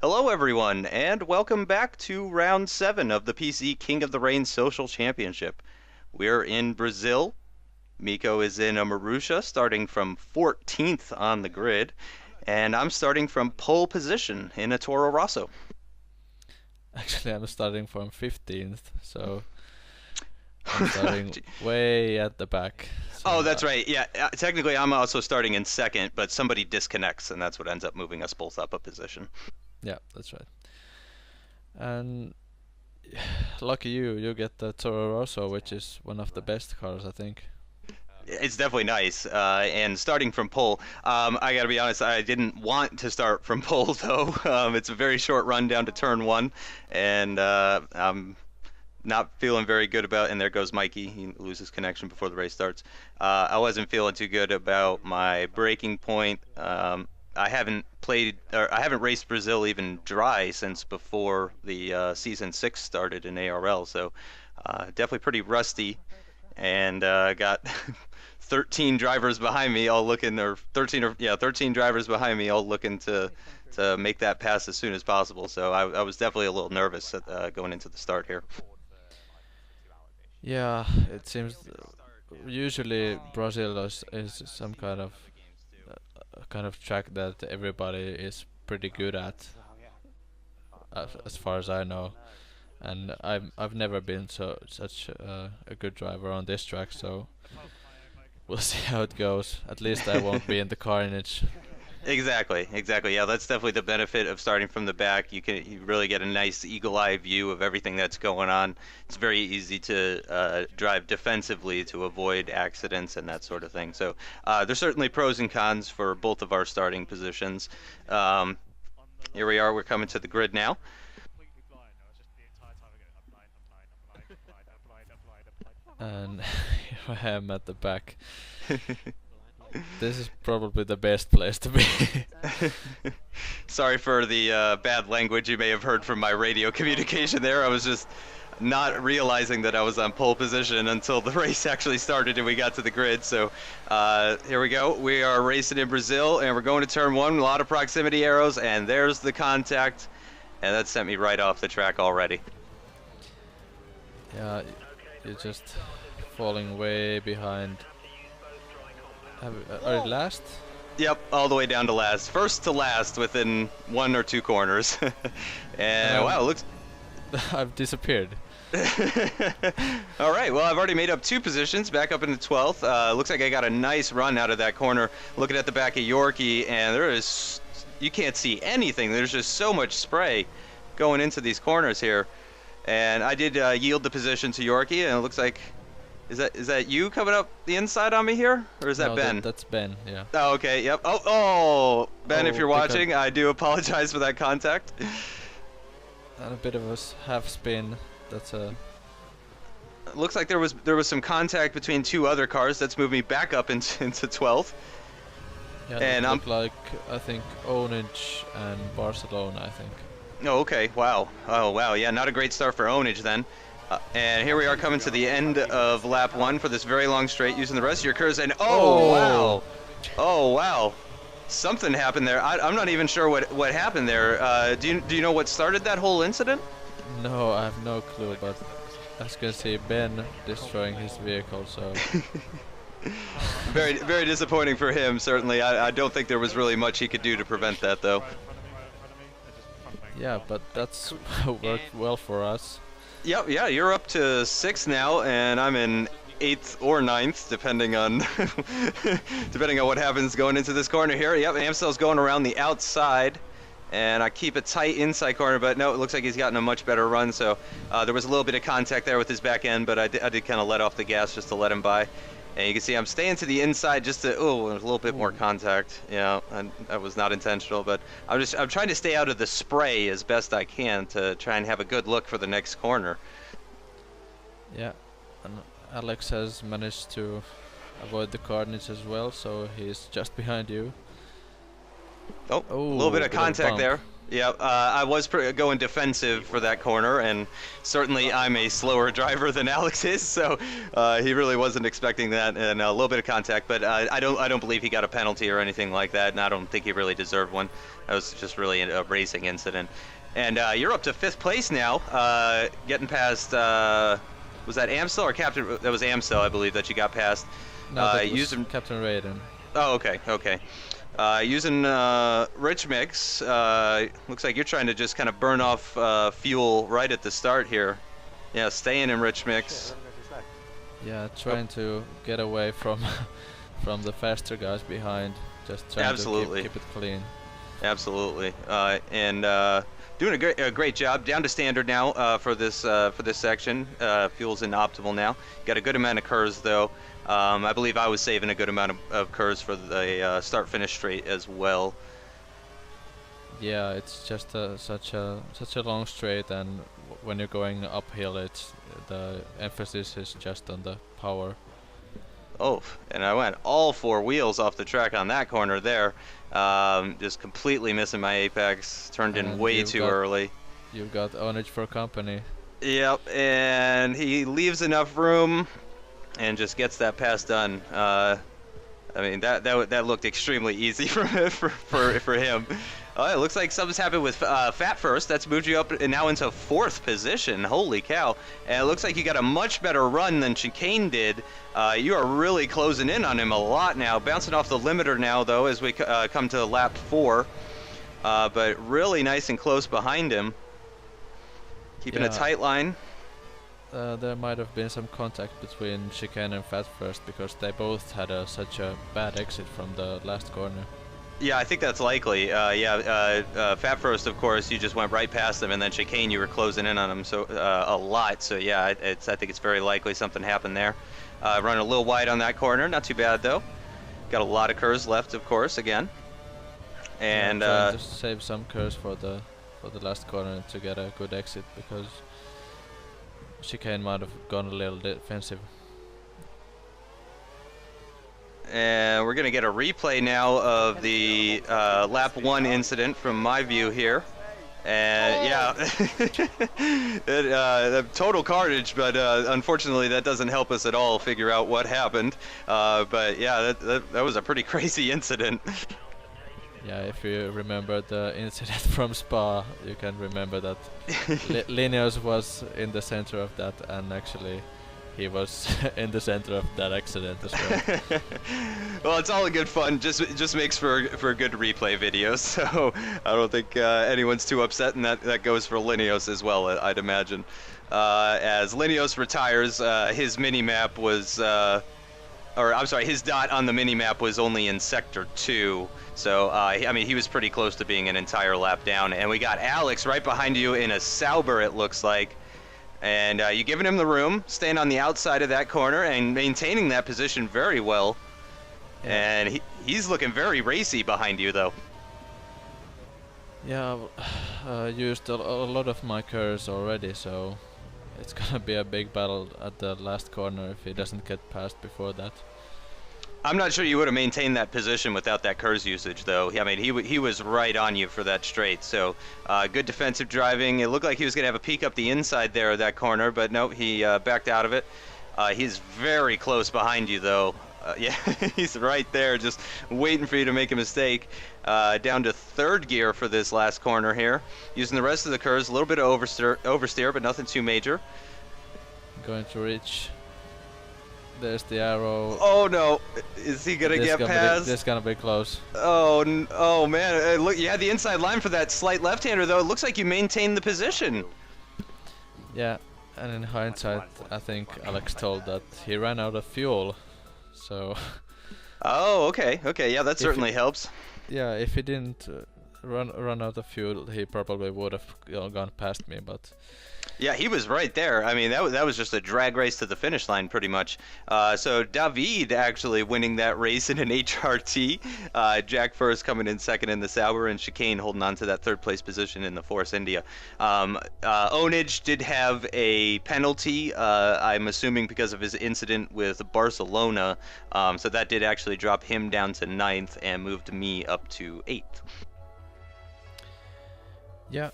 Hello, everyone, and welcome back to round 7 of the PC King of the Rain Social Championship. We're in Brazil. Miko is in Marusha, starting from 14th on the grid, and I'm starting from pole position in a Toro Rosso. Actually, I'm starting from 15th, so I'm starting way at the back. So Oh, that's right. Yeah, technically I'm also starting in second, but somebody disconnects, and that's what ends up moving us both up a position. yeah, that's right. And lucky you, you get the Toro Rosso, which is one of the best cars, I think. It's definitely nice. And starting from pole, I got to be honest, I didn't want to start from pole though. It's a very short run down to turn one, and I'm not feeling very good about. And there goes Mikey. He loses connection before the race starts. I wasn't feeling too good about my braking point. I haven't played or I haven't raced Brazil even dry since before the season 6 started in ARL, so definitely pretty rusty and got 13 drivers behind me all looking or 13 or yeah 13 drivers behind me all looking to make that pass as soon as possible, so I was definitely a little nervous going into the start here. Yeah, it seems usually Brazil is some kind of track that everybody is pretty good at, as far as I know. And I've never been such a good driver on this track, so we'll see how it goes. At least I won't be in the carnage. Exactly. Yeah, that's definitely the benefit of starting from the back. You really get a nice eagle eye view of everything that's going on. It's very easy to drive defensively to avoid accidents and that sort of thing. So there's certainly pros and cons for both of our starting positions. Um, Here we are. We're coming to the grid now. And here I am at the back. This is probably the best place to be. Sorry for the bad language you may have heard from my radio communication there. I was just not realizing that I was on pole position until the race actually started and we got to the grid. So here we go. We are racing in Brazil and we're going to turn one. A lot of proximity arrows, and there's the contact. And that sent me right off the track already. Yeah, you're just falling way behind. Are you last? Yep, all the way down to last. First to last within one or two corners. And wow, looks... I've disappeared. All right, well, I've already made up two positions, back up into 12th. Looks like I got a nice run out of that corner. Looking at the back of Yorkie, and there is... You can't see anything. There's just so much spray going into these corners here. And I did yield the position to Yorkie, and it looks like... Is that you coming up the inside on me here? Or is that No, Ben? that's Ben, yeah. Oh, okay, yep. Oh, Ben, if Oh, you're watching, I do apologize for that contact. And a bit of a half spin. That's a... Looks like there was some contact between two other cars. That's moved me back up into 12th. Yeah, And it looked like, I think, Onage and Barcelona, I think. Oh, okay, wow. Oh, wow, yeah, not a great start for Onage then. And here we are coming to the end of lap 1 for this very long straight, using the rest of your curves, and wow! Oh, wow. Something happened there. I'm not even sure what happened there. Do you know what started that whole incident? No, I have no clue, but as you can see, Ben destroying his vehicle, so... Very disappointing for him, certainly. I don't think there was really much he could do to prevent that, though. Yeah, but that's worked well for us. Yep, yeah, you're up to 6th now, and I'm in 8th or 9th, depending on depending on what happens going into this corner here. Yep, Amstel's going around the outside, and I keep a tight inside corner, but no, it looks like he's gotten a much better run, so there was a little bit of contact there with his back end, but I did kind of let off the gas just to let him by. And you can see I'm staying to the inside just to, oh, there's a little bit more contact. Yeah, and that was not intentional, but I'm trying to stay out of the spray as best I can to try and have a good look for the next corner. Yeah, and Alex has managed to avoid the carnage as well, so he's just behind you. Oh, a little bit of contact there. Yeah, I was going defensive for that corner, and certainly I'm a slower driver than Alex is, so he really wasn't expecting that, and a little bit of contact, but I don't believe he got a penalty or anything like that, and I don't think he really deserved one. That was just really a racing incident. And you're up to 5th place now, getting past. Was that Amstel or Captain? That was Amstel, I believe, that you got past. No, that was Using. Captain Raiden. Oh, okay, okay. Using Rich Mix, looks like you're trying to just kind of burn off fuel right at the start here. Yeah, staying in Rich Mix. Yeah, trying to get away from from the faster guys behind. Just trying Absolutely. to keep it clean. Absolutely. And doing a great job. Down to standard now for this section. Fuel's in optimal now. Got a good amount of curves though. I believe I was saving a good amount of curves for the start-finish straight as well. Yeah, it's just such a long straight, and when you're going uphill, it's the emphasis is just on the power. Oh, and I went all 4 wheels off the track on that corner there. Just completely missing my apex. Turned in way too early. You've got Onage for company. Yep, and he leaves enough room and just gets that pass done. I mean, that looked extremely easy for him. Oh, it looks like something's happened with Fat First. That's moved you up and now into 4th position. Holy cow. And it looks like you got a much better run than Chicane did. You are really closing in on him a lot now. Bouncing off the limiter now, though, as we come to lap 4. But really nice and close behind him. Keeping a tight line. There might have been some contact between Chicane and Fat First because they both had such a bad exit from the last corner. Yeah, I think that's likely. Fat First, of course, you just went right past him, and then Chicane, you were closing in on him a lot. So yeah, I think it's very likely something happened there. Running a little wide on that corner, not too bad though. Got a lot of curves left, of course, again. And trying to save some curves for the last corner to get a good exit because Chicane might have gone a little defensive. And we're going to get a replay now of the lap 1 incident from my view here. And yeah, total carnage, but unfortunately that doesn't help us at all figure out what happened. But yeah, that was a pretty crazy incident. Yeah, if you remember the incident from Spa, you can remember that Linus was in the center of that, and actually he was in the center of that accident as well. Well, it's all in good fun. Just makes for a good replay video. So I don't think anyone's too upset, and that goes for Linus as well, I'd imagine. As Linus retires, his mini map was, or I'm sorry, his dot on the mini map was only in sector 2. So I mean, he was pretty close to being an entire lap down. And we got Alex right behind you in a Sauber, it looks like. And you giving him the room, staying on the outside of that corner and maintaining that position very well. Yeah. And he's looking very racy behind you, though. Yeah, I used a lot of my curves already, so it's gonna be a big battle at the last corner if he doesn't get past before that. I'm not sure you would have maintained that position without that curves usage, though. I mean, he was right on you for that straight. So good defensive driving. It looked like he was going to have a peek up the inside there of that corner, but no, he backed out of it. He's very close behind you, though. Yeah, he's right there, just waiting for you to make a mistake. Down to 3rd gear for this last corner here. Using the rest of the curves, a little bit of oversteer, but nothing too major. Going to reach. There's the arrow. Oh no! Is he gonna get past? This gonna be close. Oh man! Look, you had the inside line for that slight left-hander, though. It looks like you maintained the position. Yeah, and in hindsight, I think Alex told that he ran out of fuel, so. Oh, okay, yeah, that certainly helps. Yeah, if he didn't run out of fuel, he probably would have gone past me, but. Yeah, he was right there. I mean, that was just a drag race to the finish line, pretty much. So David actually winning that race in an HRT. Jack First coming in 2nd in the Sauber, and Chicane holding on to that 3rd place position in the Force India. Onage did have a penalty, I'm assuming because of his incident with Barcelona. So that did actually drop him down to 9th and moved me up to 8th. Yeah,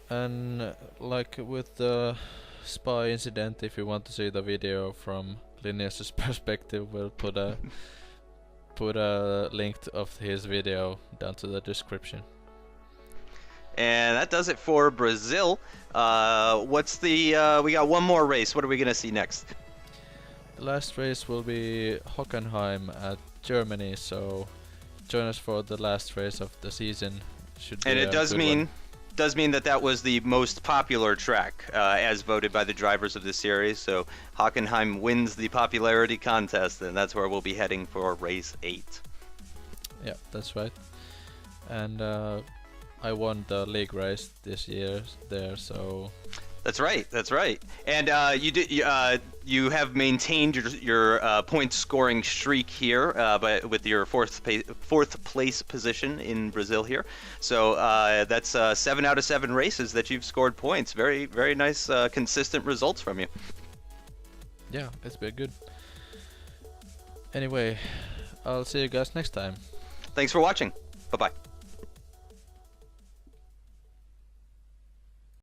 and like with the spy incident, if you want to see the video from Linus's perspective, we'll put a link of his video down to the description. And that does it for Brazil. What's the? We got one more race. What are we gonna see next? The last race will be Hockenheim at Germany, so join us for the last race of the season. Should be And it a does good mean one. that was the most popular track as voted by the drivers of the series. So Hockenheim wins the popularity contest, and that's where we'll be heading for race 8. Yeah, that's right. And I won the league race this year there, so That's right. That's right. And you have maintained your point scoring streak here, but with your fourth place position in Brazil here. So that's 7 out of 7 races that you've scored points. Very very nice consistent results from you. yeah, it's been good. Anyway, I'll see you guys next time. Thanks for watching. Bye bye.